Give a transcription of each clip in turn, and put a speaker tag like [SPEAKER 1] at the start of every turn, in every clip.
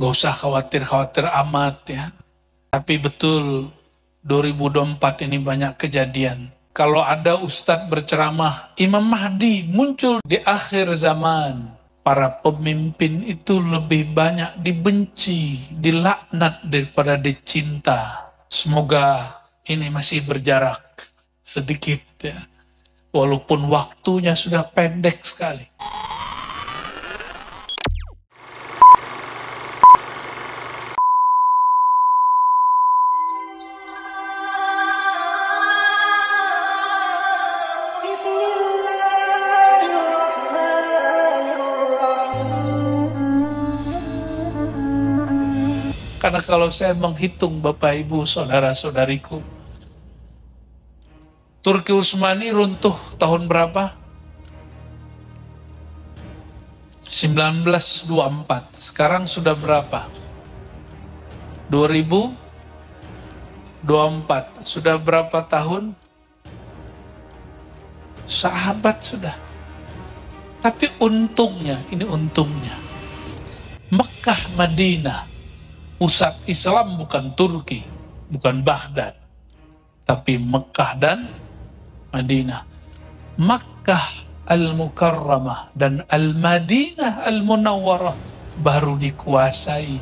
[SPEAKER 1] Gak usah khawatir-khawatir amat ya. Tapi betul 2024 ini banyak kejadian. Kalau ada ustadz berceramah, Imam Mahdi muncul di akhir zaman. Para pemimpin itu lebih banyak dibenci, dilaknat daripada dicinta. Semoga ini masih berjarak sedikit ya. Walaupun waktunya sudah pendek sekali. Karena kalau saya menghitung Bapak Ibu Saudara-saudariku, Turki Utsmani runtuh tahun berapa? 1924. Sekarang sudah berapa? 2024. Sudah berapa tahun? Sahabat sudah. Tapi untungnya, ini untungnya, Mekah, Madinah, pusat Islam bukan Turki, bukan Baghdad, tapi Mekah dan Madinah. Makkah Al-Mukarramah dan Al-Madinah Al-Munawwarah baru dikuasai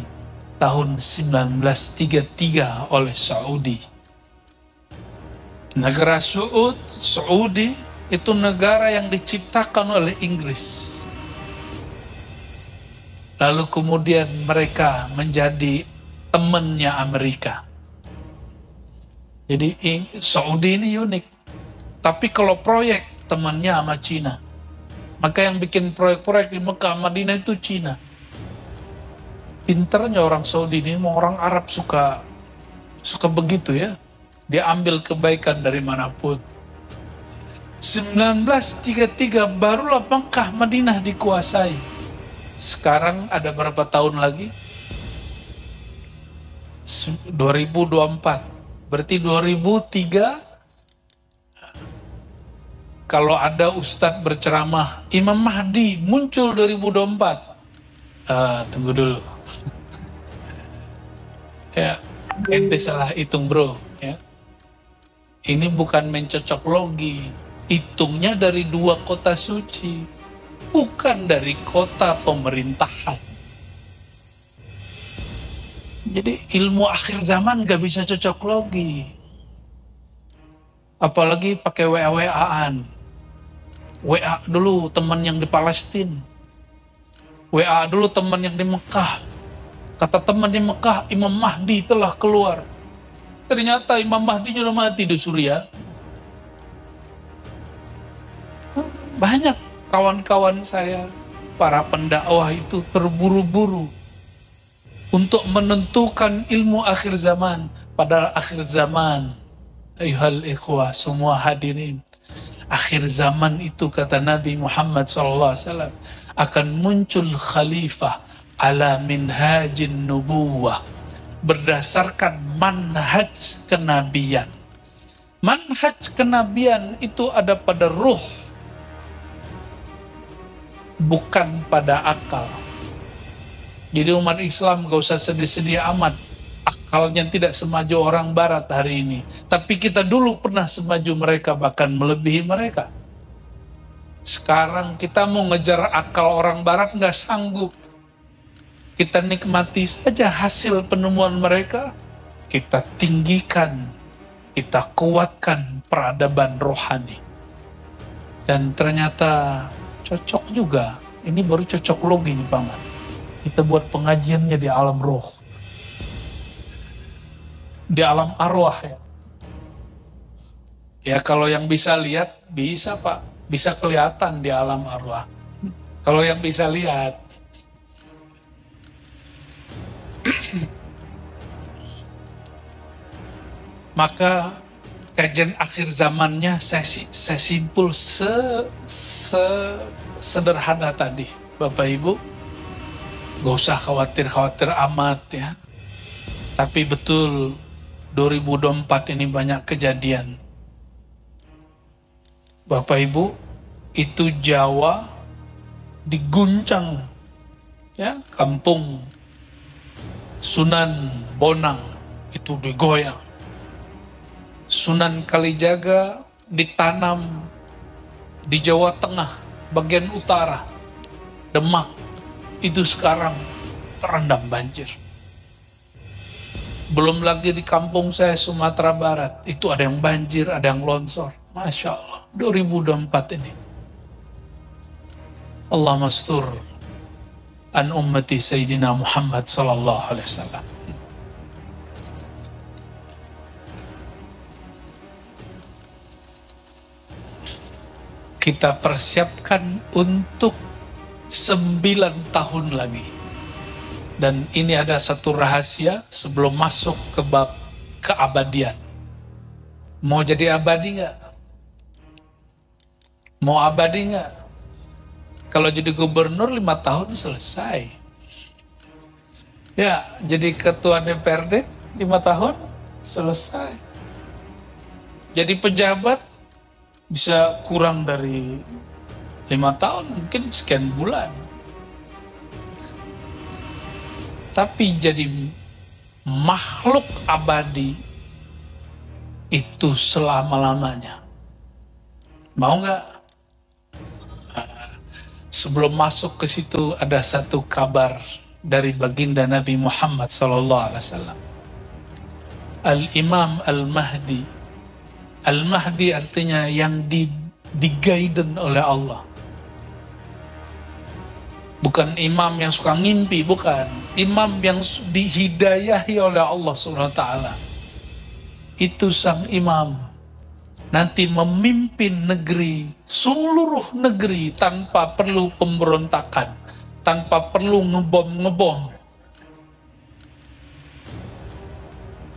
[SPEAKER 1] tahun 1933 oleh Saudi. Negara Saudi itu negara yang diciptakan oleh Inggris. Lalu kemudian mereka menjadi temannya Amerika. Jadi Saudi ini unik. Tapi kalau proyek temannya sama Cina. Maka yang bikin proyek-proyek di Mekah, Madinah itu Cina. Pinternya orang Saudi ini, orang Arab suka begitu ya. Dia ambil kebaikan dari manapun. 1933 barulah Mekah, Madinah dikuasai. Sekarang ada berapa tahun lagi? 2024. Berarti 2003, kalau ada ustadz berceramah, Imam Mahdi muncul 2024. Tunggu dulu. Ya, ente salah hitung bro. Ya. Ini bukan mencocok logi. Hitungnya dari 2 kota suci, bukan dari kota pemerintahan. Jadi ilmu akhir zaman gak bisa cocok logi. Apalagi pakai WA-WA-an. WA dulu teman yang di Palestina. WA dulu teman yang di Mekah. Kata teman di Mekah, Imam Mahdi telah keluar. Ternyata Imam Mahdi sudah mati di Suriah. Banyak kawan-kawan saya, para pendakwah itu terburu-buru untuk menentukan ilmu akhir zaman. Padahal akhir zaman, ayuhal ikhwah, semua hadirin, akhir zaman itu kata Nabi Muhammad SAW akan muncul khalifah ala minhajin nubuwah, berdasarkan manhaj kenabian. Manhaj kenabian itu ada pada ruh, bukan pada akal. Jadi umat Islam gak usah sedih-sedih amat. Akalnya tidak semaju orang barat hari ini. Tapi kita dulu pernah semaju mereka, bahkan melebihi mereka. Sekarang kita mau ngejar akal orang barat gak sanggup. Kita nikmati saja hasil penemuan mereka. Kita tinggikan, kita kuatkan peradaban rohani. Dan ternyata cocok juga. Ini baru cocok logi nih Paman. Kita buat pengajiannya di alam roh. Di alam arwah ya. Ya kalau yang bisa lihat, bisa Pak. Bisa kelihatan di alam arwah. Kalau yang bisa lihat. Maka kajian akhir zamannya saya simpul sederhana tadi, Bapak Ibu. Gak usah khawatir-khawatir amat ya. Tapi betul 2024 ini banyak kejadian. Bapak Ibu, itu Jawa diguncang ya, kampung Sunan Bonang itu digoyang. Sunan Kalijaga ditanam di Jawa Tengah, bagian utara, Demak, itu sekarang terendam banjir. Belum lagi di kampung saya, Sumatera Barat, itu ada yang banjir, ada yang longsor. Masya Allah, 2024 ini. Allah mastur an ummati Sayyidina Muhammad sallallahu alaihi wasallam. Kita persiapkan untuk 9 tahun lagi. Dan ini ada satu rahasia sebelum masuk ke bab keabadian. Mau jadi abadi nggak? Mau abadi nggak? Kalau jadi gubernur 5 tahun selesai. Ya, jadi ketua DPRD 5 tahun selesai. Jadi pejabat bisa kurang dari 5 tahun, mungkin sekian bulan. Tapi jadi makhluk abadi itu selama-lamanya. Mau nggak? Sebelum masuk ke situ ada satu kabar dari baginda Nabi Muhammad SAW. Al-Imam Al-Mahdi. Al-Mahdi artinya yang di-guiden oleh Allah. Bukan imam yang suka ngimpi, bukan. Imam yang dihidayahi oleh Allah SWT. Itu sang imam. Nanti memimpin negeri, seluruh negeri tanpa perlu pemberontakan. Tanpa perlu ngebom.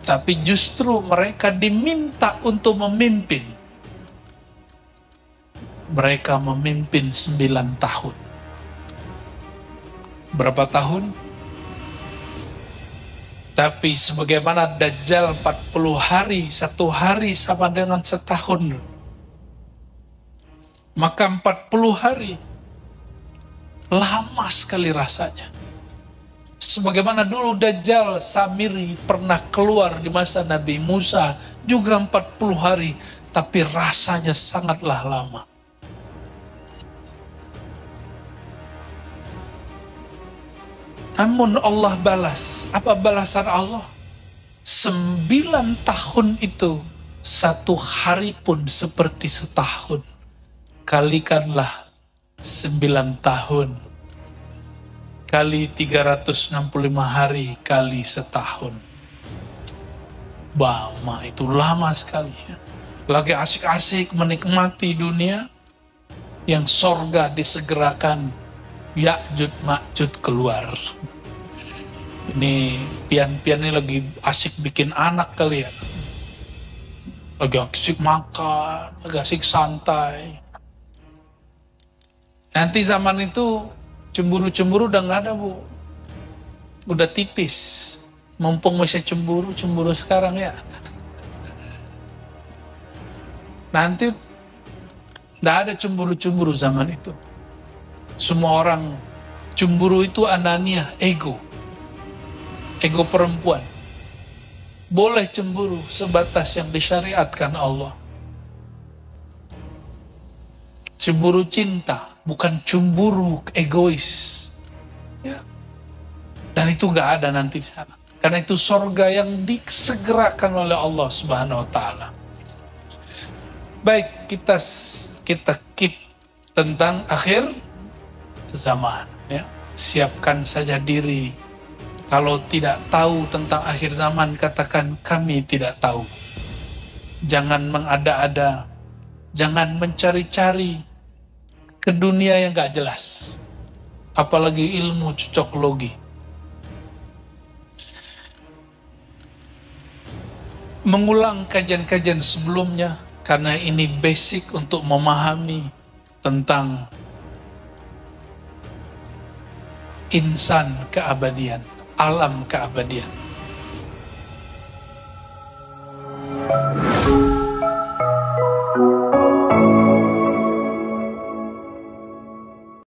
[SPEAKER 1] Tapi justru mereka diminta untuk memimpin. Mereka memimpin 9 tahun. Berapa tahun? Tapi sebagaimana Dajjal 40 hari, 1 hari sama dengan setahun. Maka 40 hari lama sekali rasanya. Sebagaimana dulu Dajjal Samiri pernah keluar di masa Nabi Musa, juga 40 hari, tapi rasanya sangatlah lama. Namun Allah balas. Apa balasan Allah? 9 tahun itu, 1 hari pun seperti setahun. Kalikanlah 9 tahun. Kali 365 hari, kali setahun. Bama, itu lama sekali. Lagi asik-asik menikmati dunia, yang sorga disegerakan, Ya'jud Ma'jud keluar. Ini pian-pian ini lagi asik bikin anak kali ya. Lagi asik makan, lagi asik santai. Nanti zaman itu cemburu-cemburu udah nggak ada, Bu. Udah tipis. Mumpung masih cemburu sekarang ya. Nanti nggak ada cemburu-cemburu zaman itu. Semua orang cemburu itu anania, ego perempuan. Boleh cemburu sebatas yang disyariatkan Allah. Cemburu cinta, bukan cemburu egois. Ya. Dan itu nggak ada nanti di sana. Karena itu sorga yang disegerakan oleh Allah Subhanahu Wa Taala. Baik, kita keep tentang akhir zaman. Ya. Siapkan saja diri. Kalau tidak tahu tentang akhir zaman, katakan kami tidak tahu. Jangan mengada-ada, jangan mencari-cari ke dunia yang gak jelas. Apalagi ilmu cocok logi. Mengulang kajian-kajian sebelumnya, karena ini basic untuk memahami tentang insan keabadian, alam keabadian.